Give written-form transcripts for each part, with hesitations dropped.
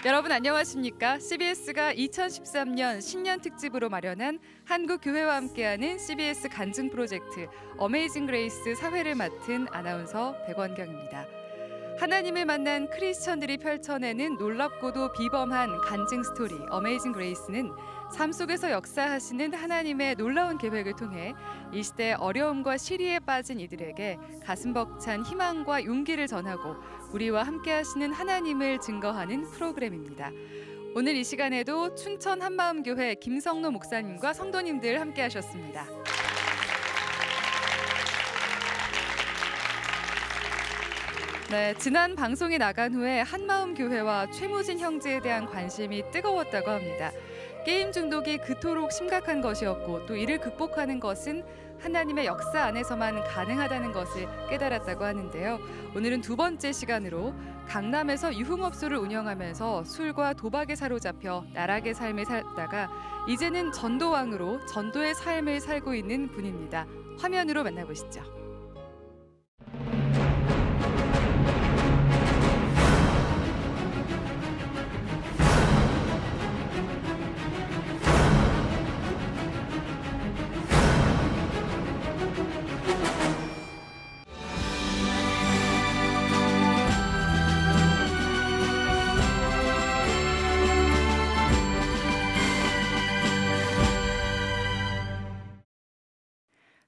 여러분 안녕하십니까? CBS가 2013년 신년 특집으로 마련한 한국 교회와 함께하는 CBS 간증 프로젝트 어메이징 그레이스 사회를 맡은 아나운서 백원경입니다. 하나님을 만난 크리스천들이 펼쳐내는 놀랍고도 비범한 간증 스토리 어메이징 그레이스는 삶 속에서 역사하시는 하나님의 놀라운 계획을 통해 이 시대 어려움과 시리에 빠진 이들에게 가슴 벅찬 희망과 용기를 전하고 우리와 함께하시는 하나님을 증거하는 프로그램입니다. 오늘 이 시간에도 춘천 한마음교회 김성노 목사님과 성도님들 함께하셨습니다. 네, 지난 방송이 나간 후에 한마음교회와 최무진 형제에 대한 관심이 뜨거웠다고 합니다. 게임 중독이 그토록 심각한 것이었고 또 이를 극복하는 것은 하나님의 역사 안에서만 가능하다는 것을 깨달았다고 하는데요. 오늘은 두 번째 시간으로 강남에서 유흥업소를 운영하면서 술과 도박에 사로잡혀 나락의 삶을 살다가 이제는 전도왕으로 전도의 삶을 살고 있는 분입니다. 화면으로 만나보시죠.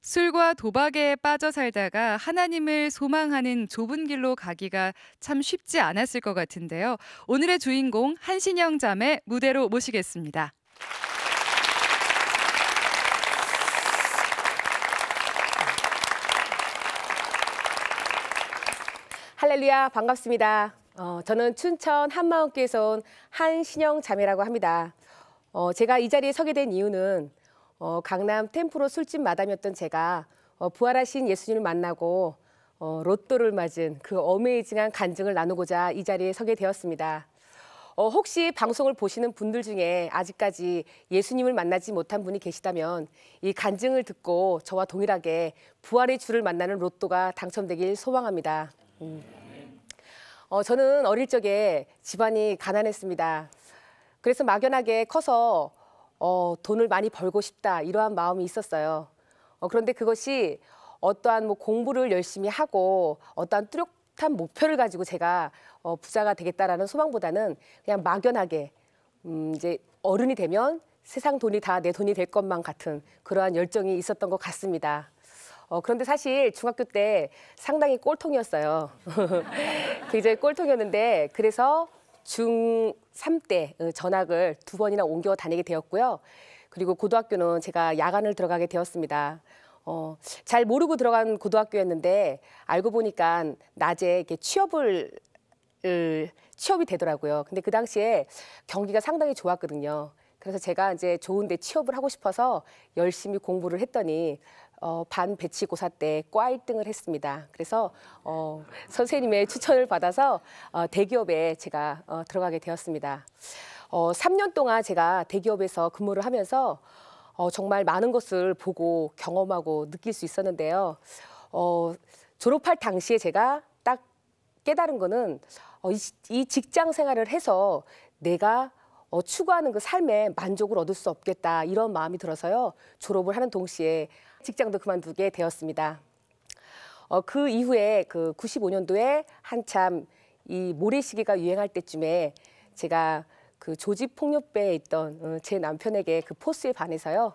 술과 도박에 빠져 살다가 하나님을 소망하는 좁은 길로 가기가 참 쉽지 않았을 것 같은데요. 오늘의 주인공 한신영 자매 무대로 모시겠습니다. 할렐루야, 반갑습니다. 저는 춘천 한마음교회에서 온 한신영 자매라고 합니다. 제가 이 자리에 서게 된 이유는 강남 템프로 술집 마담이었던 제가 부활하신 예수님을 만나고 로또를 맞은 그 어메이징한 간증을 나누고자 이 자리에 서게 되었습니다. 혹시 방송을 보시는 분들 중에 아직까지 예수님을 만나지 못한 분이 계시다면 이 간증을 듣고 저와 동일하게 부활의 주를 만나는 로또가 당첨되길 소망합니다. 저는 어릴 적에 집안이 가난했습니다. 그래서 막연하게 커서 돈을 많이 벌고 싶다 이러한 마음이 있었어요. 그런데 그것이 어떠한 공부를 열심히 하고 어떠한 뚜렷한 목표를 가지고 제가 부자가 되겠다라는 소망보다는 그냥 막연하게 이제 어른이 되면 세상 돈이 다 내 돈이 될 것만 같은 그러한 열정이 있었던 것 같습니다. 그런데 사실 중학교 때 상당히 꼴통이었어요. 굉장히 꼴통이었는데 그래서 중3 때 전학을 2번이나 옮겨 다니게 되었고요. 그리고 고등학교는 제가 야간을 들어가게 되었습니다. 잘 모르고 들어간 고등학교였는데 알고 보니까 낮에 이렇게 취업이 되더라고요. 근데 그 당시에 경기가 상당히 좋았거든요. 그래서 제가 이제 좋은데 취업을 하고 싶어서 열심히 공부를 했더니 반 배치고사 때 과 1등을 했습니다. 그래서 선생님의 추천을 받아서 대기업에 제가 들어가게 되었습니다. 3년 동안 제가 대기업에서 근무를 하면서 정말 많은 것을 보고 경험하고 느낄 수 있었는데요. 졸업할 당시에 제가 딱 깨달은 거는 이 직장 생활을 해서 내가 추구하는 그 삶에 만족을 얻을 수 없겠다 이런 마음이 들어서요. 졸업을 하는 동시에 직장도 그만두게 되었습니다. 그 이후에 그 95년도에 한참 이 모래시계가 유행할 때쯤에 제가 그 조직폭력배에 있던 제 남편에게 그 포스에 반해서요.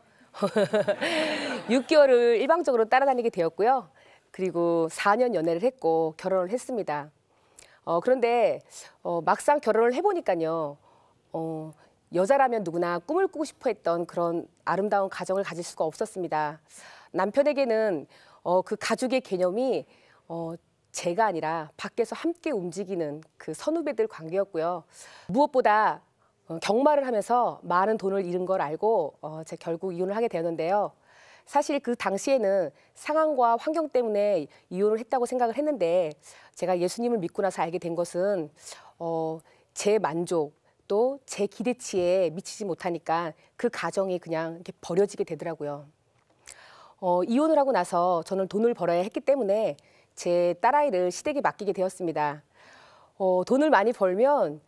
6개월을 일방적으로 따라다니게 되었고요. 그리고 4년 연애를 했고 결혼을 했습니다. 그런데 막상 결혼을 해보니까요. 여자라면 누구나 꿈을 꾸고 싶어 했던 그런 아름다운 가정을 가질 수가 없었습니다. 남편에게는 그 가족의 개념이 제가 아니라 밖에서 함께 움직이는 그 선후배들 관계였고요. 무엇보다 경마를 하면서 많은 돈을 잃은 걸 알고 제가 결국 이혼을 하게 되었는데요. 사실 그 당시에는 상황과 환경 때문에 이혼을 했다고 생각을 했는데 제가 예수님을 믿고 나서 알게 된 것은 제 만족 또 제 기대치에 미치지 못하니까 그 가정이 그냥 이렇게 버려지게 되더라고요. 이혼을 하고 나서 저는 돈을 벌어야 했기 때문에 제 딸아이를 시댁에 맡기게 되었습니다. 돈을 많이 벌면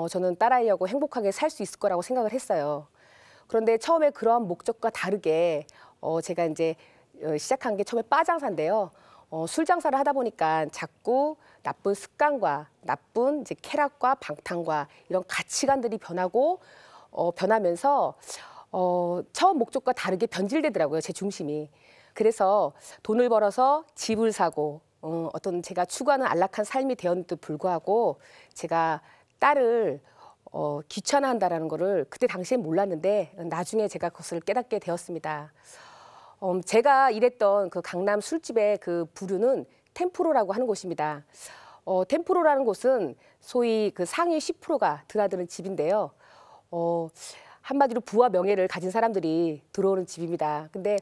저는 딸아이하고 행복하게 살 수 있을 거라고 생각을 했어요. 그런데 처음에 그런 목적과 다르게 제가 이제 시작한 게 처음에 바 장사인데요. 술 장사를 하다 보니까 자꾸 나쁜 습관과 나쁜 이제 쾌락과 방탕과 이런 가치관들이 변하면서 처음 목적과 다르게 변질되더라고요, 제 중심이. 그래서 돈을 벌어서 집을 사고 어떤 제가 추구하는 안락한 삶이 되었는데도 불구하고 제가 딸을 귀찮아한다라는 거를 그때 당시엔 몰랐는데 나중에 제가 그것을 깨닫게 되었습니다. 제가 일했던 그 강남 술집의 그 부류는 템프로라고 하는 곳입니다. 템프로라는 곳은 소위 그 상위 10%가 드나드는 집인데요. 한마디로 부와 명예를 가진 사람들이 들어오는 집입니다. 근데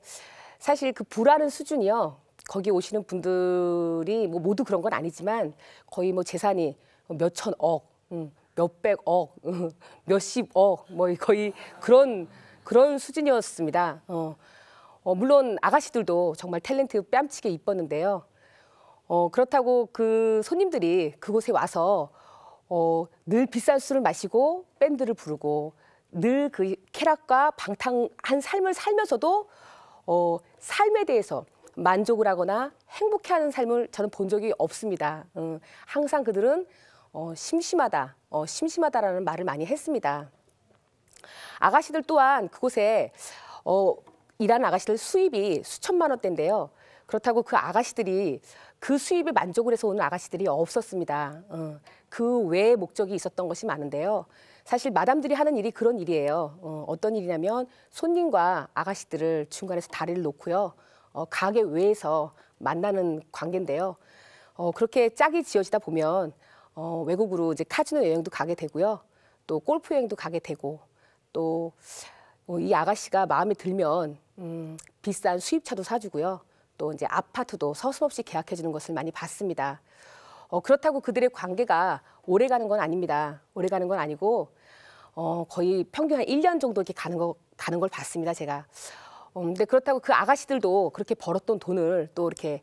사실 그 부라는 수준이요. 거기 오시는 분들이 뭐 모두 그런 건 아니지만 거의 뭐 재산이 몇천억, 몇백억, 몇십억, 뭐 거의 그런 수준이었습니다. 물론 아가씨들도 정말 탤런트 뺨치게 이뻤는데요. 그렇다고 그 손님들이 그곳에 와서 늘 비싼 술을 마시고 밴드를 부르고 늘 그 쾌락과 방탕한 삶을 살면서도 삶에 대해서 만족을 하거나 행복해하는 삶을 저는 본 적이 없습니다. 항상 그들은 심심하다라는 말을 많이 했습니다. 아가씨들 또한 그곳에 일하는 아가씨들 수입이 수천만 원대인데요. 그렇다고 그 아가씨들이 그 수입에 만족을 해서 오는 아가씨들이 없었습니다. 그 외의 목적이 있었던 것이 많은데요. 사실 마담들이 하는 일이 그런 일이에요. 어떤 일이냐면 손님과 아가씨들을 중간에서 다리를 놓고요. 가게 외에서 만나는 관계인데요. 그렇게 짝이 지어지다 보면 외국으로 이제 카지노 여행도 가게 되고요. 또 골프 여행도 가게 되고 또 이 아가씨가 마음에 들면 비싼 수입차도 사주고요. 또 이제 아파트도 서슴없이 계약해 주는 것을 많이 봤습니다. 그렇다고 그들의 관계가 오래 가는 건 아닙니다. 오래 가는 건 아니고 거의 평균 한 1년 정도 이렇게 가는 걸 봤습니다, 제가. 근데 그렇다고 그 아가씨들도 그렇게 벌었던 돈을 또 이렇게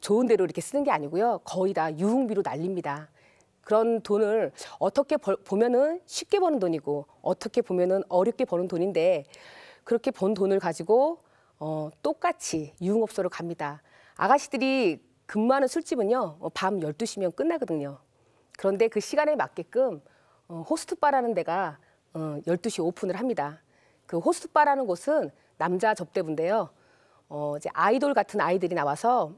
좋은 데로 이렇게 쓰는 게 아니고요. 거의 다 유흥비로 날립니다. 그런 돈을 어떻게 보면은 쉽게 버는 돈이고 어떻게 보면은 어렵게 버는 돈인데 그렇게 번 돈을 가지고 똑같이 유흥업소로 갑니다. 아가씨들이 근무하는 술집은요, 밤 12시면 끝나거든요. 그런데 그 시간에 맞게끔 호스트바라는 데가 12시 오픈을 합니다. 그 호스트바라는 곳은 남자 접대부인데요. 이제 아이돌 같은 아이들이 나와서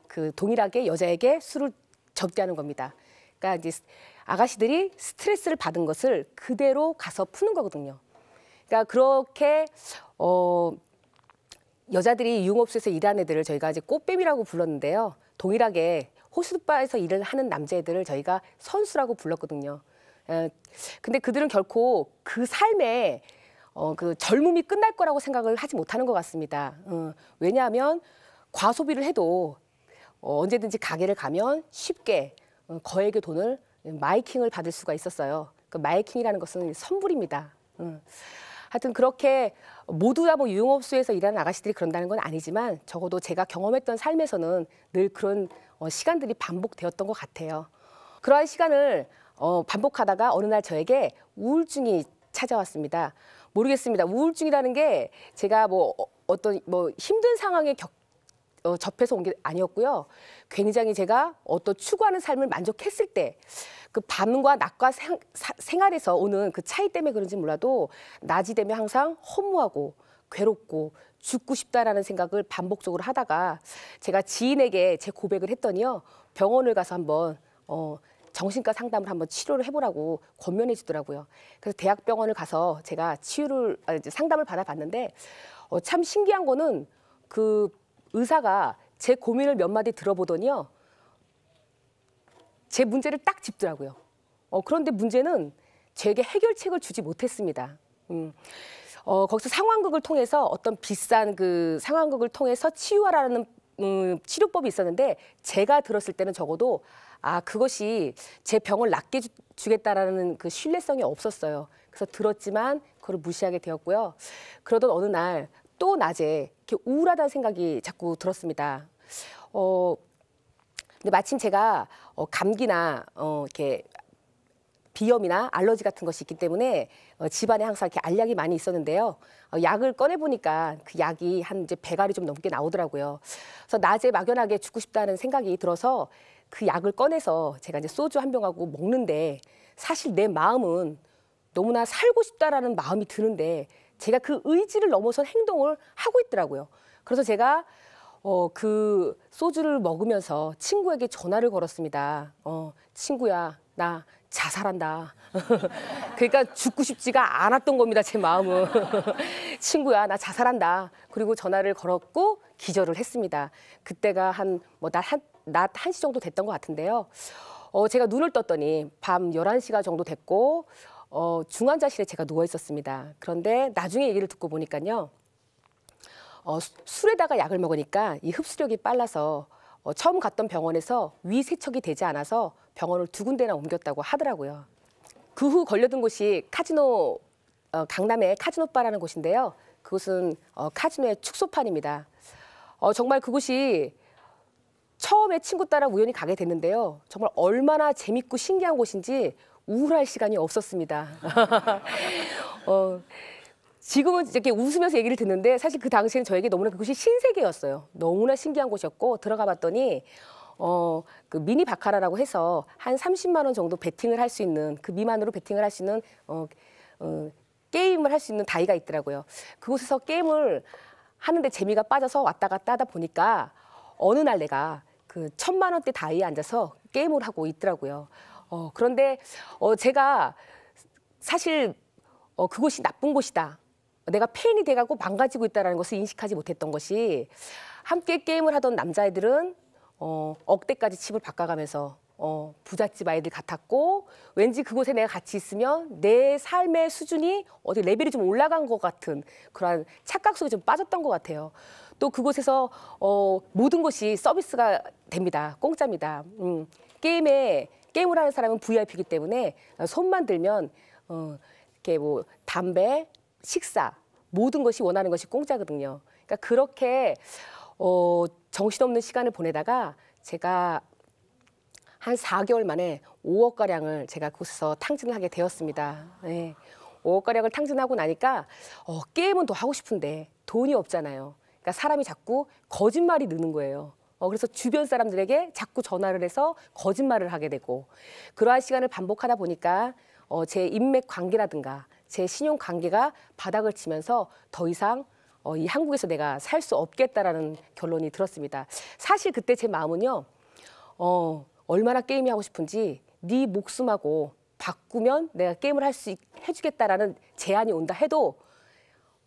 그 동일하게 여자에게 술을 접대하는 겁니다. 그러니까 이제 아가씨들이 스트레스를 받은 것을 그대로 가서 푸는 거거든요. 그러니까 그렇게 여자들이 유흥업소에서 일하는 애들을 저희가 이제 꽃뱀이라고 불렀는데요. 동일하게 호스트바에서 일을 하는 남자애들을 저희가 선수라고 불렀거든요. 근데 그들은 결코 그 삶에 그 젊음이 끝날 거라고 생각을 하지 못하는 것 같습니다. 왜냐하면 과소비를 해도 언제든지 가게를 가면 쉽게 거액의 돈을 마이킹을 받을 수가 있었어요. 그 마이킹이라는 것은 선불입니다. 하여튼 그렇게 모두 다 뭐 유흥업소에서 일하는 아가씨들이 그런다는 건 아니지만 적어도 제가 경험했던 삶에서는 늘 그런 시간들이 반복되었던 것 같아요. 그러한 시간을 반복하다가 어느 날 저에게 우울증이 찾아왔습니다. 모르겠습니다. 우울증이라는 게 제가 뭐 어떤 뭐 힘든 상황에 접해서 온 게 아니었고요. 굉장히 제가 어떤 추구하는 삶을 만족했을 때 그 밤과 낮과 생활에서 오는 그 차이 때문에 그런지 몰라도 낮이 되면 항상 허무하고 괴롭고 죽고 싶다라는 생각을 반복적으로 하다가 제가 지인에게 제 고백을 했더니요. 병원을 가서 한번 정신과 상담을 한번 치료를 해보라고 권면해 주더라고요. 그래서 대학병원을 가서 제가 상담을 받아봤는데 참 신기한 거는 그 의사가 제 고민을 몇 마디 들어보더니요. 제 문제를 딱 짚더라고요. 그런데 문제는 제게 해결책을 주지 못했습니다. 거기서 상황극을 통해서 어떤 비싼 그 상황극을 통해서 치유하라는 치료법이 있었는데 제가 들었을 때는 적어도 그것이 제 병을 낫게 주겠다라는 그 신뢰성이 없었어요. 그래서 들었지만 그걸 무시하게 되었고요. 그러던 어느 날 또 낮에 이렇게 우울하다는 생각이 자꾸 들었습니다. 근데 마침 제가 감기나 이렇게 비염이나 알러지 같은 것이 있기 때문에 집안에 항상 이렇게 알약이 많이 있었는데요. 약을 꺼내 보니까 그 약이 한 이제 100알이 좀 넘게 나오더라고요. 그래서 낮에 막연하게 죽고 싶다는 생각이 들어서 그 약을 꺼내서 제가 이제 소주 한 병하고 먹는데 사실 내 마음은 너무나 살고 싶다라는 마음이 드는데 제가 그 의지를 넘어선 행동을 하고 있더라고요. 그래서 제가 그 소주를 먹으면서 친구에게 전화를 걸었습니다. 친구야, 나 자살한다. 그러니까 죽고 싶지가 않았던 겁니다, 제 마음은. 친구야, 나 자살한다. 그리고 전화를 걸었고 기절을 했습니다. 그때가 낮 1시 정도 됐던 것 같은데요. 제가 눈을 떴더니 밤 11시가 정도 됐고 중환자실에 제가 누워 있었습니다. 그런데 나중에 얘기를 듣고 보니까요. 술에다가 약을 먹으니까 이 흡수력이 빨라서 처음 갔던 병원에서 위 세척이 되지 않아서 병원을 2군데나 옮겼다고 하더라고요. 그 후 걸려든 곳이 카지노, 강남의 카지노바라는 곳인데요. 그곳은 카지노의 축소판입니다. 정말 그곳이 처음에 친구 따라 우연히 가게 됐는데요. 정말 얼마나 재밌고 신기한 곳인지 우울할 시간이 없었습니다. 지금은 이렇게 웃으면서 얘기를 듣는데 사실 그 당시에는 저에게 너무나 그곳이 신세계였어요. 너무나 신기한 곳이었고 들어가 봤더니 그 미니 바카라라고 해서 한 30만 원 정도 베팅을 할 수 있는 그 미만으로 베팅을 할 수 있는 게임을 할 수 있는 다이가 있더라고요. 그곳에서 게임을 하는데 재미가 빠져서 왔다 갔다 하다 보니까 어느 날 내가 그 1,000만 원대 다이에 앉아서 게임을 하고 있더라고요. 그런데 제가 사실 그곳이 나쁜 곳이다. 내가 폐인이 돼가고 망가지고 있다는 것을 인식하지 못했던 것이 함께 게임을 하던 남자애들은 억대까지 칩을 바꿔가면서 부잣집 아이들 같았고 왠지 그곳에 내가 같이 있으면 내 삶의 수준이 어디 레벨이 좀 올라간 것 같은 그런 착각 속에 좀 빠졌던 것 같아요. 또 그곳에서 모든 것이 서비스가 됩니다. 공짜입니다. 게임을 하는 사람은 VIP이기 때문에 손만 들면 이렇게 뭐 담배, 식사 모든 것이 원하는 것이 공짜거든요. 그러니까 그렇게 정신없는 시간을 보내다가 제가 한 4개월 만에 5억 가량을 제가 그곳에서 탕진을 하게 되었습니다. 네. 5억 가량을 탕진하고 나니까 게임은 더 하고 싶은데 돈이 없잖아요. 그러니까 사람이 자꾸 거짓말이 느는 거예요. 그래서 주변 사람들에게 자꾸 전화를 해서 거짓말을 하게 되고 그러한 시간을 반복하다 보니까 제 인맥 관계라든가 제 신용 관계가 바닥을 치면서 더 이상 이 한국에서 내가 살 수 없겠다라는 결론이 들었습니다. 사실 그때 제 마음은요. 얼마나 게임이 하고 싶은지 네 목숨하고 바꾸면 내가 게임을 할 수 해주겠다라는 제안이 온다 해도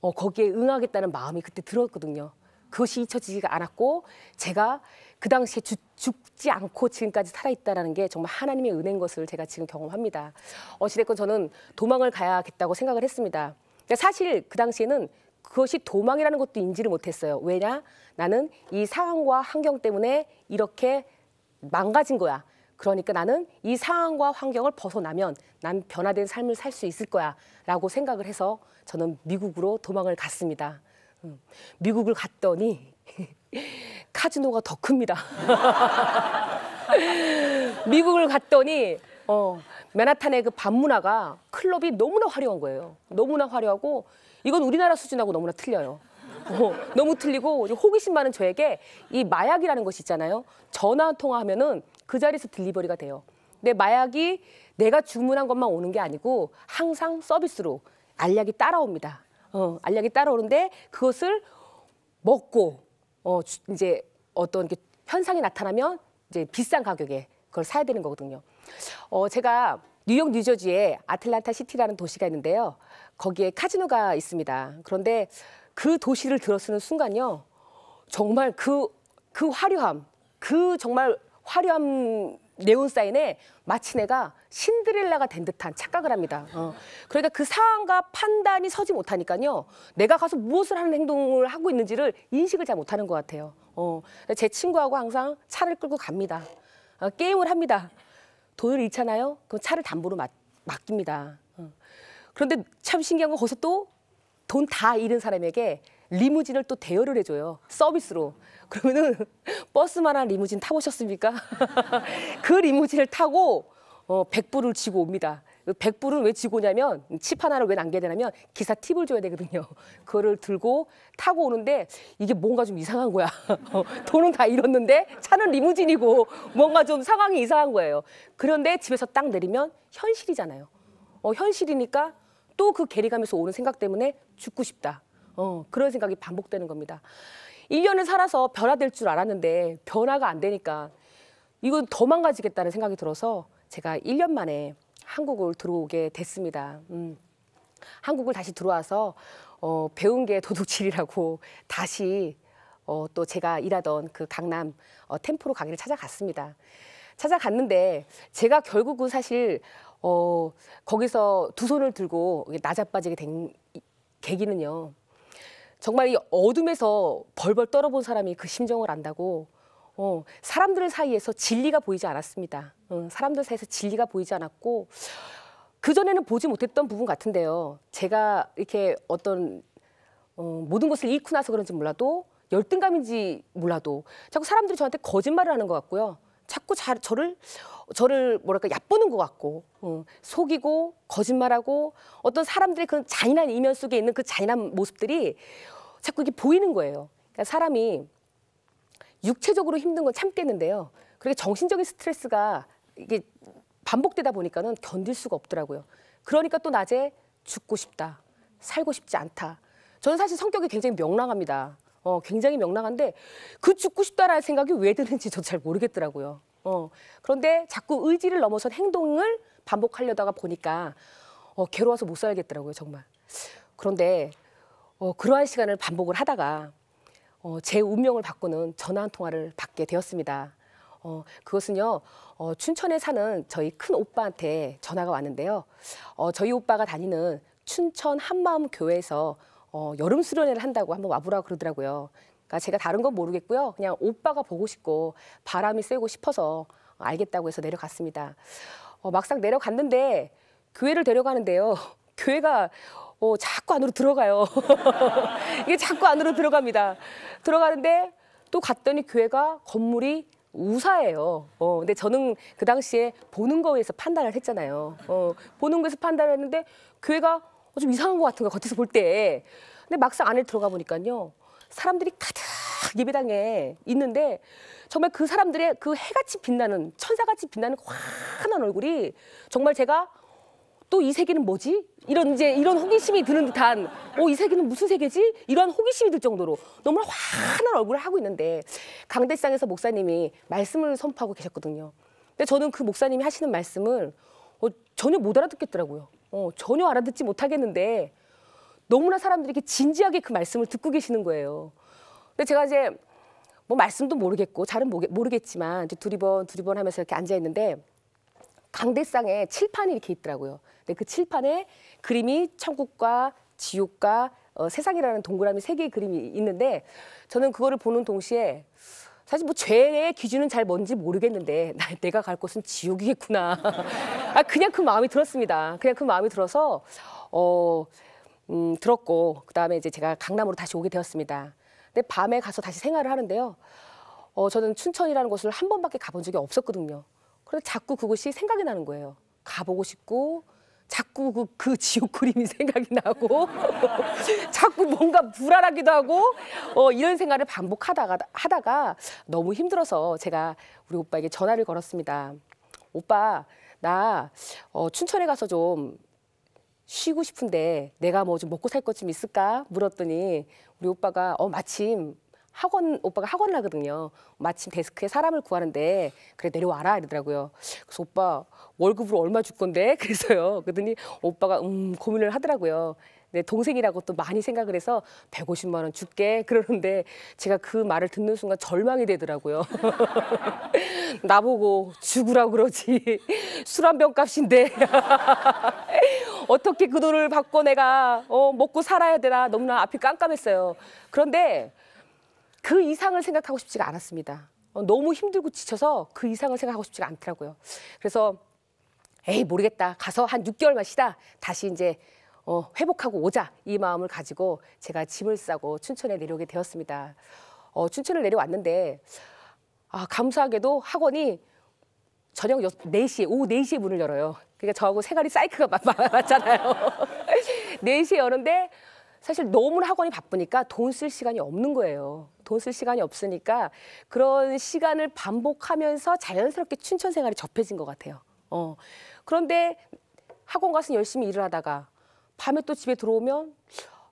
거기에 응하겠다는 마음이 그때 들었거든요. 그것이 잊혀지지가 않았고 제가 그 당시에 죽지 않고 지금까지 살아있다는 게 정말 하나님의 은혜인 것을 제가 지금 경험합니다. 어찌됐건 저는 도망을 가야겠다고 생각을 했습니다. 사실 그 당시에는 그것이 도망이라는 것도 인지를 못했어요. 왜냐? 나는 이 상황과 환경 때문에 이렇게 망가진 거야. 그러니까 나는 이 상황과 환경을 벗어나면 난 변화된 삶을 살 수 있을 거야 라고 생각을 해서 저는 미국으로 도망을 갔습니다. 미국을 갔더니 카지노가 더 큽니다. 미국을 갔더니 맨하탄의 그 밤문화가 클럽이 너무나 화려한 거예요. 너무나 화려하고 이건 우리나라 수준하고 너무나 틀려요. 너무 틀리고 호기심 많은 저에게 이 마약이라는 것이 있잖아요. 전화 한 통화하면은 그 자리에서 딜리버리가 돼요. 근데 마약이 내가 주문한 것만 오는 게 아니고 항상 서비스로 알약이 따라옵니다. 알약이 따라오는데 그것을 먹고 이제 어떤 현상이 나타나면 이제 비싼 가격에 그걸 사야 되는 거거든요. 제가 뉴욕, 뉴저지에 아틀란타 시티라는 도시가 있는데요. 거기에 카지노가 있습니다. 그런데 그 도시를 들어서는 순간요. 정말 그 화려함, 그 정말 화려한 네온 사인에 마치 내가 신드렐라가 된 듯한 착각을 합니다. 그러니까 그 상황과 판단이 서지 못하니까요. 내가 가서 무엇을 하는 행동을 하고 있는지를 인식을 잘 못하는 것 같아요. 제 친구하고 항상 차를 끌고 갑니다. 게임을 합니다. 돈을 잃잖아요. 그럼 차를 담보로 맡깁니다. 그런데 참 신기한 건 거기서 또 돈 다 잃은 사람에게 리무진을 또 대여를 해줘요. 서비스로. 그러면은 버스만한 리무진 타보셨습니까? 그 리무진을 타고 100불을 지고 옵니다. 100불은 왜 쥐고 오냐면 칩 하나를 왜 남겨야 되냐면 기사 팁을 줘야 되거든요. 그거를 들고 타고 오는데 이게 뭔가 좀 이상한 거야. 돈은 다 잃었는데 차는 리무진이고 뭔가 좀 상황이 이상한 거예요. 그런데 집에서 딱 내리면 현실이잖아요. 현실이니까 또 그 괴리감에서 오는 생각 때문에 죽고 싶다. 그런 생각이 반복되는 겁니다. 1년을 살아서 변화될 줄 알았는데 변화가 안 되니까 이건 더 망가지겠다는 생각이 들어서 제가 1년 만에 한국을 들어오게 됐습니다. 한국을 다시 들어와서 배운 게 도둑질이라고 다시 또 제가 일하던 그 강남 템프로 가게를 찾아갔습니다. 찾아갔는데 제가 결국은 사실 거기서 두 손을 들고 나자빠지게 된 계기는요. 정말 이 어둠에서 벌벌 떨어본 사람이 그 심정을 안다고 사람들 사이에서 진리가 보이지 않았습니다. 사람들 사이에서 진리가 보이지 않았고 그전에는 보지 못했던 부분 같은데요. 제가 이렇게 어떤 모든 것을 잃고 나서 그런지 몰라도 열등감인지 몰라도 자꾸 사람들이 저한테 거짓말을 하는 것 같고요. 자꾸 저를 뭐랄까 얕보는 것 같고 속이고 거짓말하고 어떤 사람들의 그런 잔인한 이면 속에 있는 그 잔인한 모습들이 자꾸 이게 보이는 거예요. 그러니까 사람이 육체적으로 힘든 건 참겠는데요. 그렇게 정신적인 스트레스가 이게 반복되다 보니까는 견딜 수가 없더라고요. 그러니까 또 낮에 죽고 싶다, 살고 싶지 않다. 저는 사실 성격이 굉장히 명랑합니다. 굉장히 명랑한데 그 죽고 싶다라는 생각이 왜 드는지 저도 잘 모르겠더라고요. 그런데 자꾸 의지를 넘어선 행동을 반복하려다가 보니까 괴로워서 못 살겠더라고요, 정말. 그런데 그러한 시간을 반복을 하다가 제 운명을 바꾸는 전화 한 통화를 받게 되었습니다. 그것은요, 춘천에 사는 저희 큰 오빠한테 전화가 왔는데요. 저희 오빠가 다니는 춘천 한마음 교회에서 여름 수련회를 한다고 한번 와보라고 그러더라고요. 그러니까 제가 다른 건 모르겠고요. 그냥 오빠가 보고 싶고 바람이 쐬고 싶어서 알겠다고 해서 내려갔습니다. 막상 내려갔는데 교회를 데려가는데요. 교회가 자꾸 안으로 들어가요. 이게 자꾸 안으로 들어갑니다. 들어가는데 또 갔더니 교회가 건물이 우사예요. 근데 저는 그 당시에 보는 거에서 판단을 했잖아요. 보는 거에서 판단을 했는데 교회가 좀 이상한 것 같은 거 겉에서 볼 때. 근데 막상 안에 들어가 보니까요. 사람들이 가득 예배당에 있는데 정말 그 사람들의 그 해같이 빛나는 천사같이 빛나는 환한 얼굴이 정말 제가 또 이 세계는 뭐지? 이런 호기심이 드는 듯한 이 세계는 무슨 세계지? 이런 호기심이 들 정도로 너무 환한 얼굴을 하고 있는데 강대상에서 목사님이 말씀을 선포하고 계셨거든요. 근데 저는 그 목사님이 하시는 말씀을 전혀 못 알아듣겠더라고요. 전혀 알아듣지 못하겠는데 너무나 사람들이 이렇게 진지하게 그 말씀을 듣고 계시는 거예요. 근데 제가 이제 뭐 말씀도 모르겠고 잘은 모르겠지만 이제 두리번 하면서 이렇게 앉아 있는데 강대상에 칠판이 이렇게 있더라고요. 근데 그 칠판에 그림이 천국과 지옥과 세상이라는 동그라미 3개의 그림이 있는데 저는 그거를 보는 동시에 사실 뭐 죄의 기준은 잘 뭔지 모르겠는데 내가 갈 곳은 지옥이겠구나. 그냥 그 마음이 들었습니다. 그냥 그 마음이 들어서 들었고 그다음에 이제 제가 강남으로 다시 오게 되었습니다. 근데 밤에 가서 다시 생활을 하는데요. 저는 춘천이라는 곳을 한 번밖에 가본 적이 없었거든요. 그래서 자꾸 그곳이 생각이 나는 거예요. 가보고 싶고 자꾸 그 지옥 그림이 생각이 나고 자꾸 뭔가 불안하기도 하고 이런 생각을 반복하다가 너무 힘들어서 제가 우리 오빠에게 전화를 걸었습니다. 오빠, 나 춘천에 가서 좀 쉬고 싶은데 내가 뭐 좀 먹고 살 것 좀 있을까? 물었더니 우리 오빠가 마침 오빠가 학원을 하거든요. 마침 데스크에 사람을 구하는데 그래 내려와라 이러더라고요. 그래서 오빠 월급으로 얼마 줄 건데? 그래서요. 그러더니 오빠가 고민을 하더라고요. 내 동생이라고 또 많이 생각을 해서 150만 원 줄게 그러는데 제가 그 말을 듣는 순간 절망이 되더라고요. 나보고 죽으라고 그러지. 술 한 병 값인데 어떻게 그 돈을 받고 내가 먹고 살아야 되나 너무나 앞이 깜깜했어요. 그런데 그 이상을 생각하고 싶지가 않았습니다. 너무 힘들고 지쳐서 그 이상을 생각하고 싶지가 않더라고요. 그래서 에이 모르겠다. 가서 한 6개월만 쉬다 다시 이제 회복하고 오자 이 마음을 가지고 제가 짐을 싸고 춘천에 내려오게 되었습니다. 춘천을 내려왔는데 감사하게도 학원이 저녁 4시에, 오후 4시에 문을 열어요. 그러니까 저하고 생활이 사이클가 맞잖아요. 4시에 여는데 사실 너무나 학원이 바쁘니까 돈 쓸 시간이 없는 거예요. 돈 쓸 시간이 없으니까 그런 시간을 반복하면서 자연스럽게 춘천 생활이 접해진 것 같아요. 그런데 학원 가서 열심히 일을 하다가 밤에 또 집에 들어오면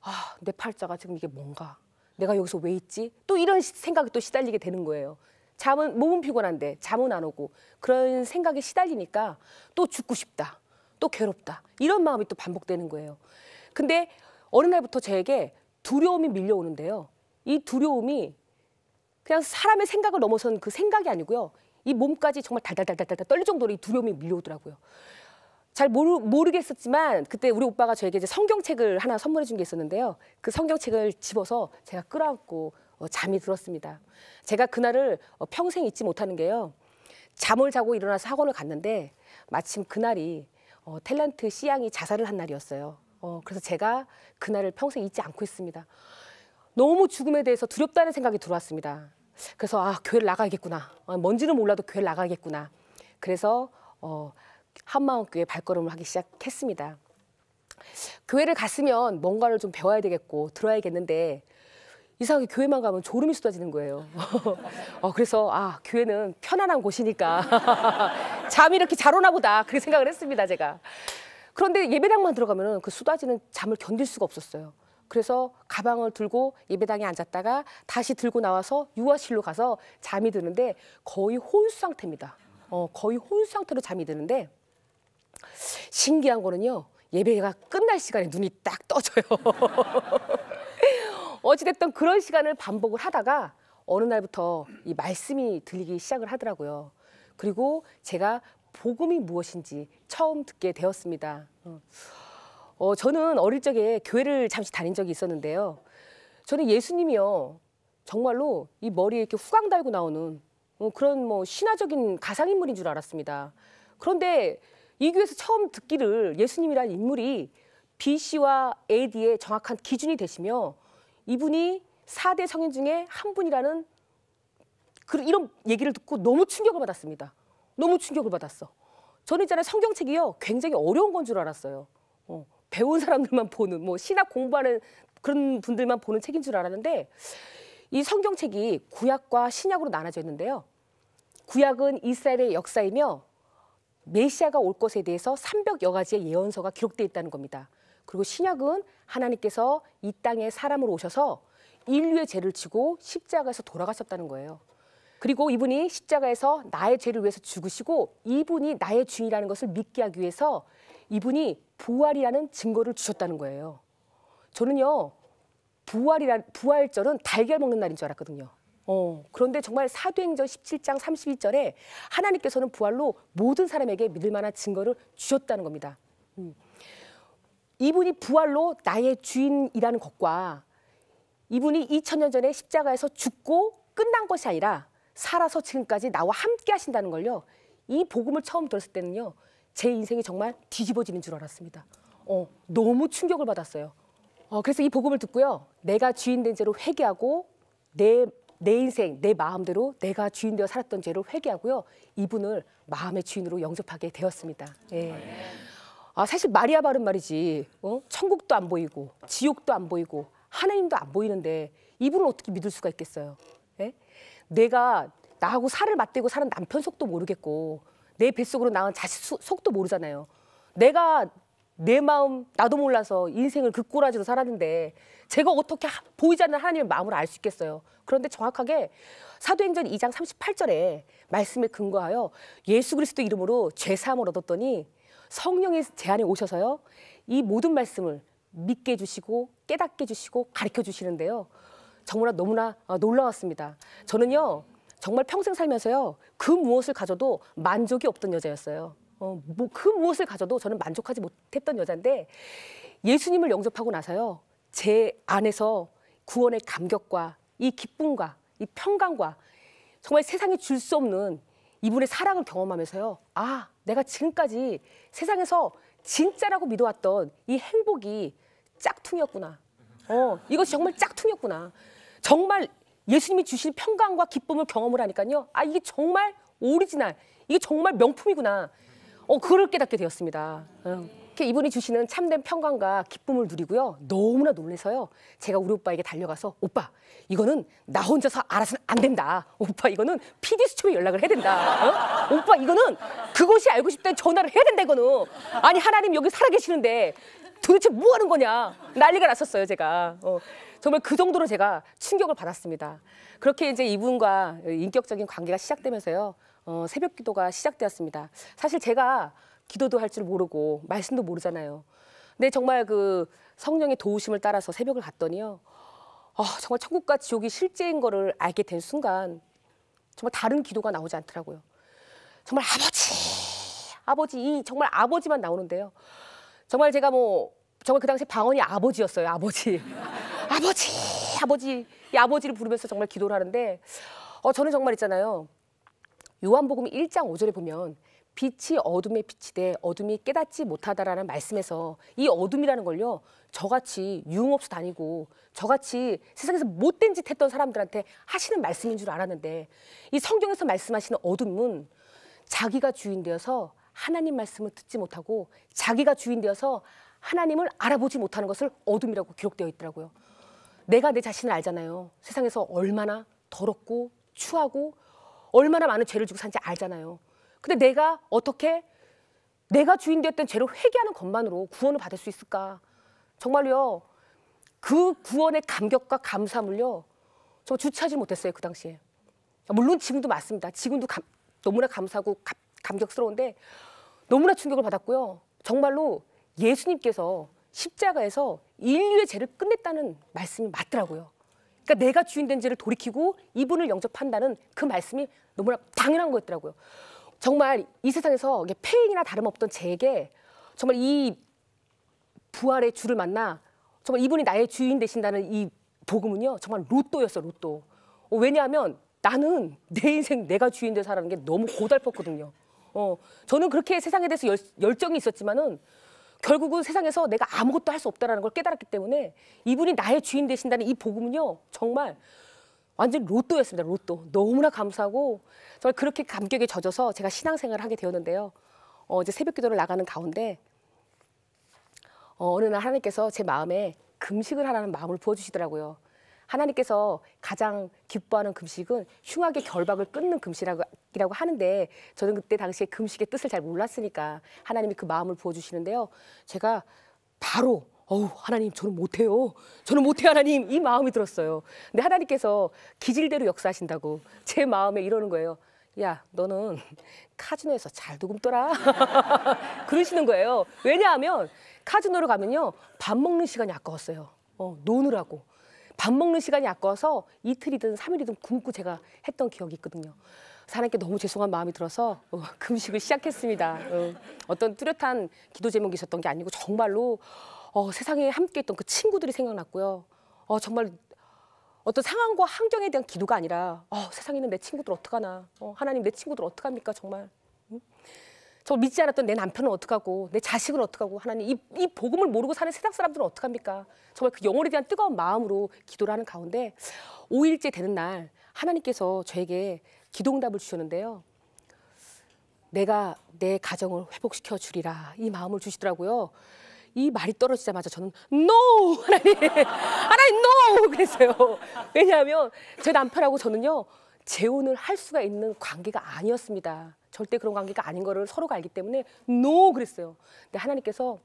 아, 내 팔자가 지금 이게 뭔가? 내가 여기서 왜 있지? 또 이런 생각이 또 시달리게 되는 거예요. 몸은 피곤한데 잠은 안 오고 그런 생각에 시달리니까 또 죽고 싶다. 또 괴롭다. 이런 마음이 또 반복되는 거예요. 근데 어느 날부터 저에게 두려움이 밀려오는데요. 이 두려움이 그냥 사람의 생각을 넘어선 그 생각이 아니고요. 이 몸까지 정말 달달달달달 떨릴 정도로 이 두려움이 밀려오더라고요. 잘 모르겠었지만 그때 우리 오빠가 저에게 이제 성경책을 하나 선물해 준 게 있었는데요. 그 성경책을 집어서 제가 끌어안고 잠이 들었습니다. 제가 그날을 평생 잊지 못하는 게요. 잠을 자고 일어나서 학원을 갔는데 마침 그날이 탤런트 씨양이 자살을 한 날이었어요. 그래서 제가 그날을 평생 잊지 않고 있습니다. 너무 죽음에 대해서 두렵다는 생각이 들어왔습니다. 그래서 아, 교회를 나가야겠구나. 뭔지는 몰라도 교회를 나가야겠구나. 그래서 한마음교회 발걸음을 하기 시작했습니다. 교회를 갔으면 뭔가를 좀 배워야 되겠고 들어야겠는데 이상하게 교회만 가면 졸음이 쏟아지는 거예요. 그래서 아, 교회는 편안한 곳이니까 잠이 이렇게 잘 오나 보다 그렇게 생각을 했습니다, 제가. 그런데 예배당만 들어가면 그 쏟아지는 잠을 견딜 수가 없었어요. 그래서 가방을 들고 예배당에 앉았다가 다시 들고 나와서 유아실로 가서 잠이 드는데 거의 혼수 상태입니다. 거의 혼수 상태로 잠이 드는데 신기한 거는요. 예배가 끝날 시간에 눈이 딱 떠져요. 어찌됐든 그런 시간을 반복을 하다가 어느 날부터 이 말씀이 들리기 시작을 하더라고요. 그리고 제가 복음이 무엇인지 처음 듣게 되었습니다. 저는 어릴 적에 교회를 잠시 다닌 적이 있었는데요. 저는 예수님이요. 정말로 이 머리에 이렇게 후광 달고 나오는 그런 뭐 신화적인 가상인물인 줄 알았습니다. 그런데 이 교회에서 처음 듣기를 예수님이라는 인물이 BC와 AD의 정확한 기준이 되시며 이분이 4대 성인 중에 한 분이라는 이런 얘기를 듣고 너무 충격을 받았습니다. 너무 충격을 받았어. 저는 있잖아요. 성경책이요. 굉장히 어려운 건 줄 알았어요. 배운 사람들만 보는 뭐 신학 공부하는 그런 분들만 보는 책인 줄 알았는데 이 성경책이 구약과 신약으로 나눠져 있는데요. 구약은 이스라엘의 역사이며 메시아가 올 것에 대해서 300여 가지의 예언서가 기록되어 있다는 겁니다. 그리고 신약은 하나님께서 이 땅에 사람으로 오셔서 인류의 죄를 지고 십자가에서 돌아가셨다는 거예요. 그리고 이분이 십자가에서 나의 죄를 위해서 죽으시고 이분이 나의 주인이라는 것을 믿게 하기 위해서 이분이 부활이라는 증거를 주셨다는 거예요. 저는요. 부활절은 달걀 먹는 날인 줄 알았거든요. 그런데 정말 사도행전 17장 31절에 하나님께서는 부활로 모든 사람에게 믿을 만한 증거를 주셨다는 겁니다. 이분이 부활로 나의 주인이라는 것과 이분이 2000년 전에 십자가에서 죽고 끝난 것이 아니라 살아서 지금까지 나와 함께 하신다는 걸요. 이 복음을 처음 들었을 때는요. 제 인생이 정말 뒤집어지는 줄 알았습니다. 너무 충격을 받았어요. 그래서 이 복음을 듣고요. 내가 주인 된 죄로 회개하고 내 인생, 내 마음대로 내가 주인 되어 살았던 죄를 회개하고요. 이분을 마음의 주인으로 영접하게 되었습니다. 예. 사실 말이야 바른 말이지. 천국도 안 보이고 지옥도 안 보이고 하나님도 안 보이는데 이분을 어떻게 믿을 수가 있겠어요. 예? 내가 나하고 살을 맞대고 사는 남편 속도 모르겠고 내 뱃속으로 낳은 자식 속도 모르잖아요. 내가 내 마음 나도 몰라서 인생을 그 꼬라지로 살았는데 제가 어떻게 보이지 않는 하나님의 마음을 알 수 있겠어요. 그런데 정확하게 사도행전 2장 38절에 말씀에 근거하여 예수 그리스도 이름으로 죄사함을 얻었더니 성령이 제 안에 오셔서요. 이 모든 말씀을 믿게 해주시고 깨닫게 해주시고 가르쳐 주시는데요. 정말 너무나 놀라웠습니다. 저는요. 정말 평생 살면서요. 그 무엇을 가져도 만족이 없던 여자였어요. 그 무엇을 가져도 저는 만족하지 못했던 여자인데 예수님을 영접하고 나서요. 제 안에서 구원의 감격과 이 기쁨과 이 평강과 정말 세상에 줄 수 없는 이분의 사랑을 경험하면서요. 아, 내가 지금까지 세상에서 진짜라고 믿어왔던 이 행복이 짝퉁이었구나. 이것이 정말 짝퉁이었구나. 정말 예수님이 주신 평강과 기쁨을 경험을 하니까요. 아, 이게 정말 오리지널, 이게 정말 명품이구나. 그걸 깨닫게 되었습니다. 이렇게 이분이 주시는 참된 평강과 기쁨을 누리고요. 너무나 놀라서요. 제가 우리 오빠에게 달려가서 오빠 이거는 나 혼자서 알아서는 안 된다. 오빠 이거는 PD 수첩에 연락을 해야 된다. 오빠 이거는 그것이 알고 싶다는 전화를 해야 된다 이거는. 아니 하나님 여기 살아계시는데 도대체 뭐 하는 거냐. 난리가 났었어요 제가. 정말 그 정도로 제가 충격을 받았습니다. 그렇게 이제 이분과 인격적인 관계가 시작되면서요. 새벽 기도가 시작되었습니다. 사실 제가 기도도 할 줄 모르고 말씀도 모르잖아요. 근데 정말 그 성령의 도우심을 따라서 새벽을 갔더니요. 정말 천국과 지옥이 실제인 거를 알게 된 순간 정말 다른 기도가 나오지 않더라고요. 정말 아버지 이 정말 아버지만 나오는데요. 정말 제가 정말 그 당시 방언이 아버지였어요. 아버지 이 아버지를 부르면서 정말 기도를 하는데 저는 정말 있잖아요. 요한복음 1장 5절에 보면 빛이 어둠에 비치되 어둠이 깨닫지 못하다라는 말씀에서 이 어둠이라는 걸요. 저같이 유흥업소 다니고 저같이 세상에서 못된 짓 했던 사람들한테 하시는 말씀인 줄 알았는데 이 성경에서 말씀하시는 어둠은 자기가 주인 되어서 하나님 말씀을 듣지 못하고 자기가 주인 되어서 하나님을 알아보지 못하는 것을 어둠이라고 기록되어 있더라고요. 내가 내 자신을 알잖아요. 세상에서 얼마나 더럽고 추하고 얼마나 많은 죄를 지고 산지 알잖아요. 근데 내가 어떻게 내가 주인 되었던 죄를 회개하는 것만으로 구원을 받을 수 있을까? 정말요. 그 구원의 감격과 감사함을요. 저 주체하지 못했어요. 그 당시에. 물론 지금도 맞습니다. 지금도 너무나 감사하고 감격스러운데 너무나 충격을 받았고요. 정말로 예수님께서 십자가에서 인류의 죄를 끝냈다는 말씀이 맞더라고요. 그러니까 내가 주인 된 죄를 돌이키고 이분을 영접한다는 그 말씀이 너무나 당연한 거였더라고요. 정말 이 세상에서 폐인이나 다름없던 제게 정말 이 부활의 주를 만나 정말 이분이 나의 주인 되신다는 이 복음은요. 정말 로또였어요. 로또. 왜냐하면 나는 내 인생 내가 주인 돼서 살아가는 게 너무 고달팠거든요. 저는 그렇게 세상에 대해서 열정이 있었지만은 결국은 세상에서 내가 아무것도 할 수 없다는 걸 깨달았기 때문에 이분이 나의 주인 되신다는 이 복음은요. 정말 완전 로또였습니다. 로또. 너무나 감사하고 정말 그렇게 감격에 젖어서 제가 신앙생활을 하게 되었는데요. 이제 새벽 기도를 나가는 가운데 어느 날 하나님께서 제 마음에 금식을 하라는 마음을 부어주시더라고요. 하나님께서 가장 기뻐하는 금식은 흉악의 결박을 끊는 금식이라고 하는데 저는 그때 당시에 금식의 뜻을 잘 몰랐으니까 하나님이 그 마음을 부어주시는데요. 제가 바로 하나님 저는 못해요. 저는 못해요 하나님 이 마음이 들었어요. 근데 하나님께서 기질대로 역사하신다고 제 마음에 이러는 거예요. 야 너는 카지노에서 잘도 굶더라. 그러시는 거예요. 왜냐하면 카지노를 가면요. 밥 먹는 시간이 아까웠어요. 노느라고. 밥 먹는 시간이 아까워서 이틀이든 3일이든 굶고 제가 했던 기억이 있거든요. 하나님께 너무 죄송한 마음이 들어서 금식을 시작했습니다. 어떤 뚜렷한 기도 제목이 있었던 게 아니고 정말로 세상에 함께했던 그 친구들이 생각났고요. 정말 어떤 상황과 환경에 대한 기도가 아니라 세상에 있는 내 친구들 어떡하나. 하나님 내 친구들 어떡합니까 정말. 정말 믿지 않았던 내 남편은 어떡하고 내 자식은 어떡하고 하나님 이 복음을 모르고 사는 세상 사람들은 어떡합니까. 정말 그 영혼에 대한 뜨거운 마음으로 기도를 하는 가운데 5일째 되는 날 하나님께서 저에게 기도응답을 주셨는데요. 내가 내 가정을 회복시켜 주리라 이 마음을 주시더라고요. 이 말이 떨어지자마자 저는 NO! 하나님 NO! 그랬어요. 왜냐하면 제 남편하고 저는요. 재혼을 할 수가 있는 관계가 아니었습니다. 절대 그런 관계가 아닌 거를 서로가 알기 때문에 NO! 그랬어요. 근데 하나님께서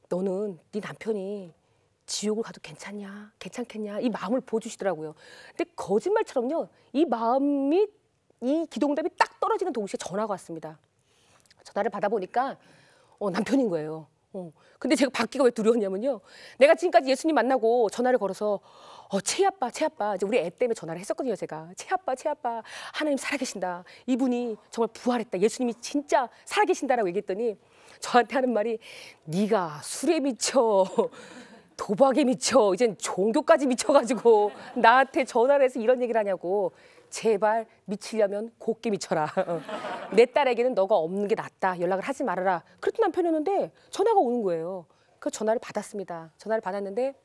너는 네 남편이 지옥을 가도 괜찮냐? 괜찮겠냐? 이 마음을 보여주시더라고요. 근데 거짓말처럼요. 이 마음이 이 기도응답이 딱 떨어지는 동시에 전화가 왔습니다. 전화를 받아보니까 남편인 거예요. 근데 제가 받기가 왜 두려웠냐면요. 내가 지금까지 예수님 만나고 전화를 걸어서 채아빠 이제 우리 애 때문에 전화를 했었거든요. 제가 채아빠 하나님 살아계신다. 이분이 정말 부활했다. 예수님이 진짜 살아계신다라고 얘기했더니 저한테 하는 말이 네가 술에 미쳐 도박에 미쳐 이젠 종교까지 미쳐가지고 나한테 전화를 해서 이런 얘기를 하냐고. 제발 미치려면 곱게 미쳐라. 내 딸에게는 너가 없는 게 낫다. 연락을 하지 말아라. 그랬던 남편이었는데 전화가 오는 거예요. 그 전화를 받았습니다. 전화를 받았는데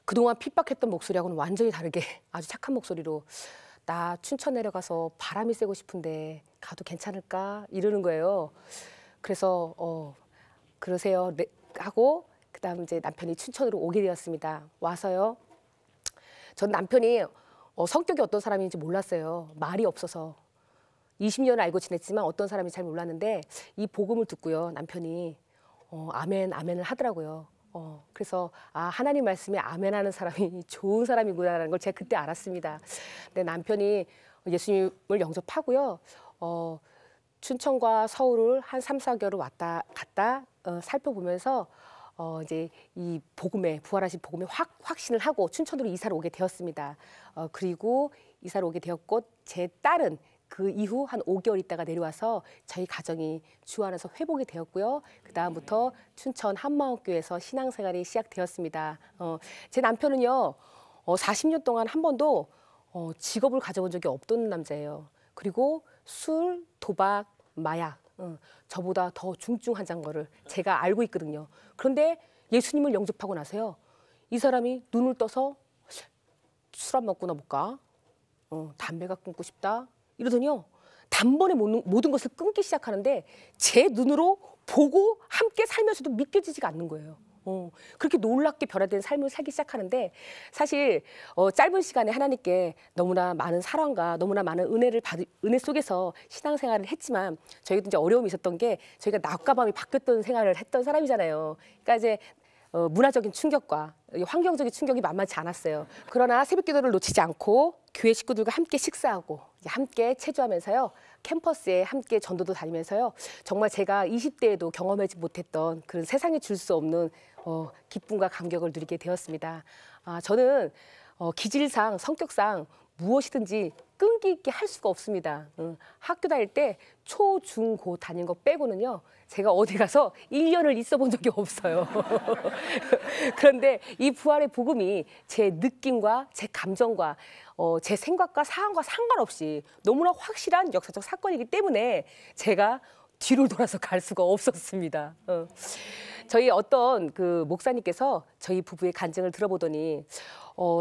그동안 핍박했던 목소리하고는 완전히 다르게 아주 착한 목소리로 나 춘천 내려가서 바람이 쐬고 싶은데 가도 괜찮을까 이러는 거예요. 그래서 그러세요 하고 그다음 이제 남편이 춘천으로 오게 되었습니다. 와서요. 전 남편이 성격이 어떤 사람인지 몰랐어요. 말이 없어서. 20년을 알고 지냈지만 어떤 사람인지 잘 몰랐는데 이 복음을 듣고요. 남편이 아멘, 아멘을 하더라고요. 그래서 하나님 말씀에 아멘하는 사람이 좋은 사람이구나라는 걸 제가 그때 알았습니다. 근데 남편이 예수님을 영접하고요. 춘천과 서울을 한 3, 4개월을 왔다 갔다 살펴보면서 이제 이 복음에 부활하신 복음에 확신을 하고 춘천으로 이사를 오게 되었습니다. 그리고 이사를 오게 되었고 제 딸은 그 이후 한 5개월 있다가 내려와서 저희 가정이 주 안에서 회복이 되었고요. 그 다음부터 춘천 한마음교회에서 신앙생활이 시작되었습니다. 제 남편은요, 40년 동안 한 번도 직업을 가져본 적이 없던 남자예요. 그리고 술, 도박, 마약, 저보다 더 중증환자인 거를 제가 알고 있거든요. 그런데 예수님을 영접하고 나서요, 이 사람이 눈을 떠서 술 안 먹구나 볼까? 담배가 끊고 싶다. 이러더니요. 단번에 모든 것을 끊기 시작하는데 제 눈으로 보고 함께 살면서도 믿겨지지가 않는 거예요. 그렇게 놀랍게 변화된 삶을 살기 시작하는데 사실 짧은 시간에 하나님께 너무나 많은 사랑과 너무나 많은 은혜 속에서 신앙생활을 했지만 저희도 이제 어려움이 있었던 게 저희가 낮과 밤이 바뀌었던 생활을 했던 사람이잖아요. 그러니까 이제 문화적인 충격과 환경적인 충격이 만만치 않았어요. 그러나 새벽기도를 놓치지 않고 교회 식구들과 함께 식사하고 함께 체조하면서요. 캠퍼스에 함께 전도도 다니면서요. 정말 제가 20대에도 경험하지 못했던 그런 세상에 줄 수 없는 기쁨과 감격을 누리게 되었습니다. 저는 기질상 성격상 무엇이든지 끈기 있게 할 수가 없습니다. 학교 다닐 때 초, 중, 고 다닌 거 빼고는요. 제가 어디 가서 1년을 있어 본 적이 없어요. 그런데 이 부활의 복음이 제 느낌과 제 감정과 제 생각과 상황과 상관없이 너무나 확실한 역사적 사건이기 때문에 제가 뒤를 돌아서 갈 수가 없었습니다. 저희 어떤 그 목사님께서 저희 부부의 간증을 들어보더니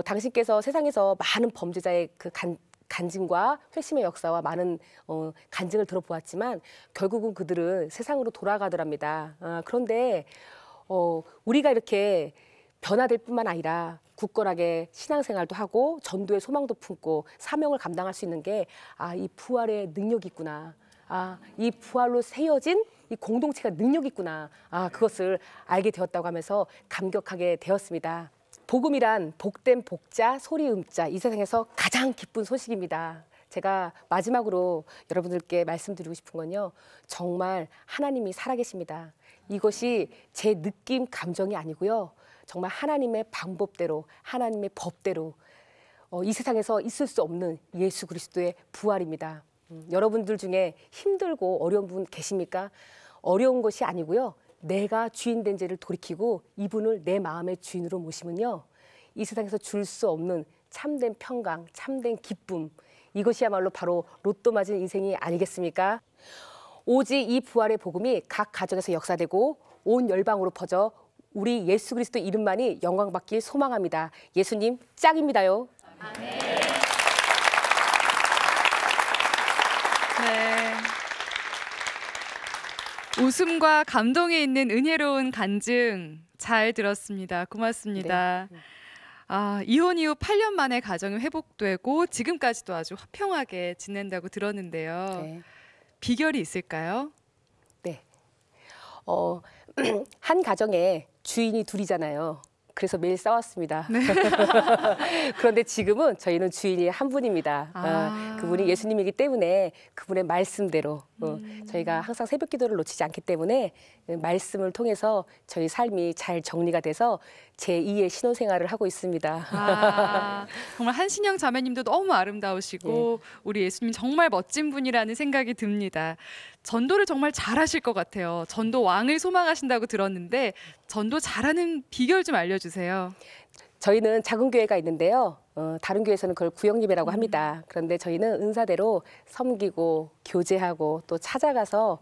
당신께서 세상에서 많은 범죄자의 그 간증과 회심의 역사와 많은 간증을 들어보았지만 결국은 그들은 세상으로 돌아가더랍니다. 그런데 우리가 이렇게 변화될 뿐만 아니라 굳건하게 신앙생활도 하고 전도의 소망도 품고 사명을 감당할 수 있는 게 이 부활의 능력이 있구나. 이 부활로 세워진 이 공동체가 능력이 있구나. 그것을 알게 되었다고 하면서 감격하게 되었습니다. 복음이란 복된 복자, 소리 음자, 이 세상에서 가장 기쁜 소식입니다. 제가 마지막으로 여러분들께 말씀드리고 싶은 건요. 정말 하나님이 살아계십니다. 이것이 제 느낌, 감정이 아니고요. 정말 하나님의 방법대로, 하나님의 법대로 이 세상에서 있을 수 없는 예수 그리스도의 부활입니다. 여러분들 중에 힘들고 어려운 분 계십니까? 어려운 것이 아니고요. 내가 주인 된 죄를 돌이키고 이분을 내 마음의 주인으로 모시면요. 이 세상에서 줄 수 없는 참된 평강, 참된 기쁨, 이것이야말로 바로 로또 맞은 인생이 아니겠습니까? 오직 이 부활의 복음이 각 가정에서 역사되고 온 열방으로 퍼져 우리 예수 그리스도 이름만이 영광받길 소망합니다. 예수님 짱입니다요. 아멘. 네. 웃음과 감동이 있는 은혜로운 간증 잘 들었습니다. 고맙습니다. 네. 이혼 이후 8년 만에 가정이 회복되고 지금까지도 아주 화평하게 지낸다고 들었는데요. 네. 비결이 있을까요? 네. 한 가정에 주인이 둘이잖아요. 그래서 매일 싸웠습니다. 네. 그런데 지금은 저희는 주인이 한 분입니다. 그분이 예수님이기 때문에 그분의 말씀대로 저희가 항상 새벽 기도를 놓치지 않기 때문에 말씀을 통해서 저희 삶이 잘 정리가 돼서 제2의 신혼생활을 하고 있습니다. 정말 한신영 자매님도 너무 아름다우시고 우리 예수님 정말 멋진 분이라는 생각이 듭니다. 전도를 정말 잘하실 것 같아요. 전도 왕을 소망하신다고 들었는데 전도 잘하는 비결 좀 알려주세요. 저희는 작은 교회가 있는데요. 다른 교회에서는 그걸 구역예배라고 합니다. 그런데 저희는 은사대로 섬기고 교제하고 또 찾아가서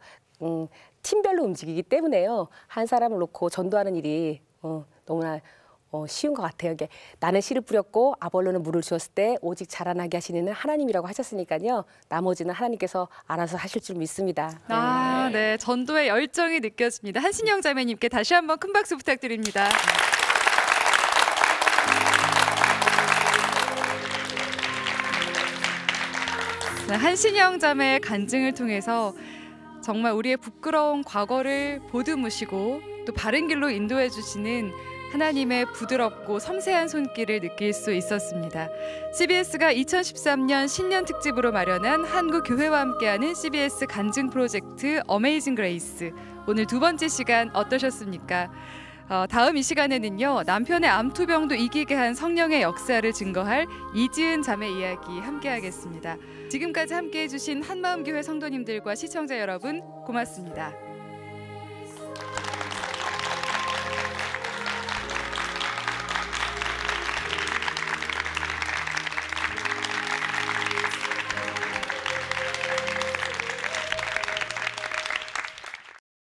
팀별로 움직이기 때문에요. 한 사람을 놓고 전도하는 일이 너무나 쉬운 것 같아요. 이게 나는 씨를 뿌렸고 아볼로는 물을 주었을 때 오직 자라나게 하시는 이는 하나님이라고 하셨으니까요. 나머지는 하나님께서 알아서 하실 줄 믿습니다. 아, 네. 전도의 열정이 느껴집니다. 한신영 자매님께 다시 한번 큰 박수 부탁드립니다. 네, 한신영 자매의 간증을 통해서 정말 우리의 부끄러운 과거를 보듬으시고 또 바른 길로 인도해 주시는 하나님의 부드럽고 섬세한 손길을 느낄 수 있었습니다. CBS가 2013년 신년 특집으로 마련한 한국 교회와 함께하는 CBS 간증 프로젝트 어메이징 그레이스. 오늘 두 번째 시간 어떠셨습니까? 다음 이 시간에는요, 남편의 암투병도 이기게 한 성령의 역사를 증거할 이지은 자매 이야기 함께하겠습니다. 지금까지 함께해 주신 한마음교회 성도님들과 시청자 여러분 고맙습니다.